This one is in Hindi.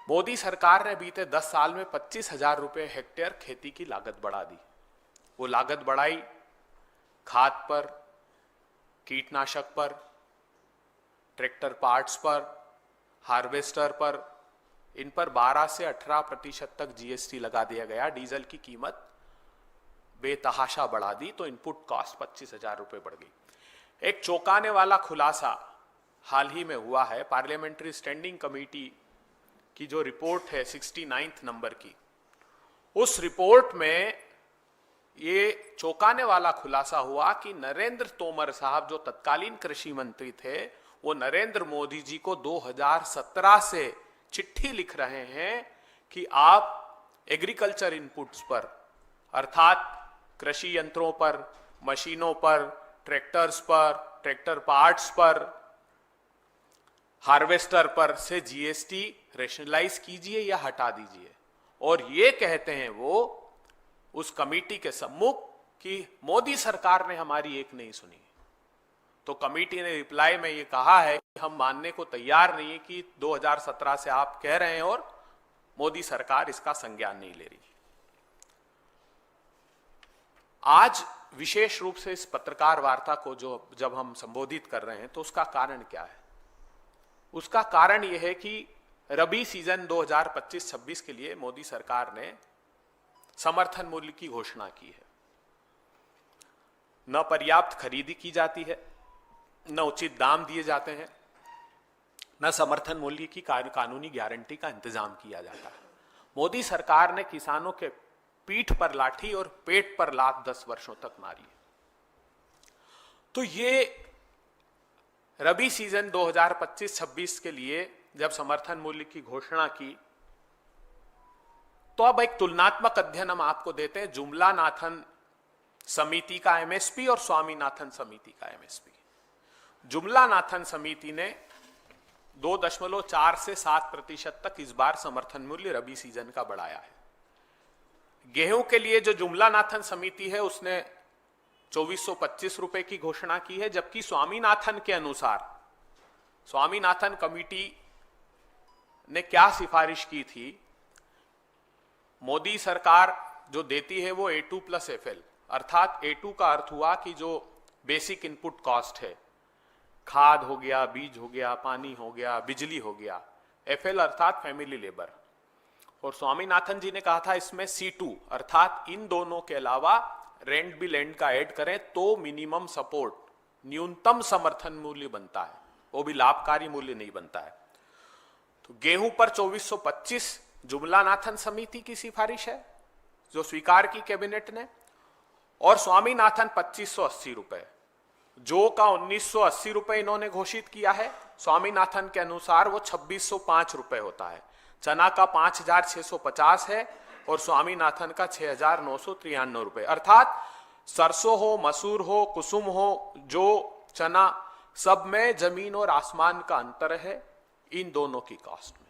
मोदी सरकार ने बीते 10 साल में 25,000 रुपए हेक्टेयर खेती की लागत बढ़ा दी। वो लागत बढ़ाई खाद पर, कीटनाशक पर, ट्रैक्टर पार्ट्स पर, हार्वेस्टर पर, इन पर 12 से 18% तक जीएसटी लगा दिया गया। डीजल की कीमत बेतहाशा बढ़ा दी तो इनपुट कॉस्ट 25,000 रुपए बढ़ गई। एक चौंकाने वाला खुलासा हाल ही में हुआ है। पार्लियामेंट्री स्टैंडिंग कमेटी की जो रिपोर्ट है 69 नंबर की, उस रिपोर्ट में ये चौंकाने वाला खुलासा हुआ कि नरेंद्र तोमर साहब जो तत्कालीन कृषि मंत्री थे, वो नरेंद्र मोदी जी को 2017 से चिट्ठी लिख रहे हैं कि आप एग्रीकल्चर इनपुट्स पर, अर्थात कृषि यंत्रों पर, मशीनों पर, ट्रैक्टर्स पर, ट्रैक्टर पार्ट्स पर, हार्वेस्टर पर से जीएसटी रेशनलाइज कीजिए या हटा दीजिए। और ये कहते हैं वो उस कमेटी के सम्मुख कि मोदी सरकार ने हमारी एक नहीं सुनी। तो कमेटी ने रिप्लाई में ये कहा है कि हम मानने को तैयार नहीं है कि 2017 से आप कह रहे हैं और मोदी सरकार इसका संज्ञान नहीं ले रही। आज विशेष रूप से इस पत्रकार वार्ता को जब हम संबोधित कर रहे हैं तो उसका कारण क्या है? उसका कारण यह है कि रबी सीजन 2025-26 के लिए मोदी सरकार ने समर्थन मूल्य की घोषणा की है। न पर्याप्त खरीदी की जाती है, न उचित दाम दिए जाते हैं, न समर्थन मूल्य की कानूनी गारंटी का इंतजाम किया जाता है। मोदी सरकार ने किसानों के पीठ पर लाठी और पेट पर लात 10 वर्षों तक मारी। तो ये रबी सीजन 2025-26 के लिए जब समर्थन मूल्य की घोषणा की, तो अब एक तुलनात्मक अध्ययन हम आपको देते हैं जुमला नाथन समिति का एमएसपी और स्वामीनाथन समिति का एमएसपी। जुमला नाथन समिति ने 2.4 से 7% तक इस बार समर्थन मूल्य रबी सीजन का बढ़ाया है। गेहूं के लिए जो जुमला नाथन समिति है उसने 2425 रुपए की घोषणा की है, जबकि स्वामीनाथन के अनुसार, स्वामीनाथन कमेटी ने क्या सिफारिश की थी, मोदी सरकार जो देती है वो A2+FL, अर्थात A2 का अर्थ हुआ कि जो बेसिक इनपुट कॉस्ट है, खाद हो गया, बीज हो गया, पानी हो गया, बिजली हो गया, FL अर्थात फैमिली लेबर। और स्वामीनाथन जी ने कहा था इसमें C2 अर्थात इन दोनों के अलावा रेंट भी लैंड का ऐड करें तो मिनिमम सपोर्ट, न्यूनतम समर्थन मूल्य बनता है, वो भी लाभकारी मूल्य नहीं बनता है। तो गेहूं पर 2425 जुमला नाथन समिति की सिफारिश है जो स्वीकार की कैबिनेट ने, और स्वामीनाथन 2580 रुपए, जो का 1980 रुपए इन्होंने घोषित किया है। स्वामीनाथन के अनुसार वो 2605 रुपए होता है। चना का 5650 है और स्वामीनाथन का 6993 रुपए। अर्थात सरसों हो, मसूर हो, कुसुम हो, जो चना, सब में जमीन और आसमान का अंतर है इन दोनों की कॉस्ट में।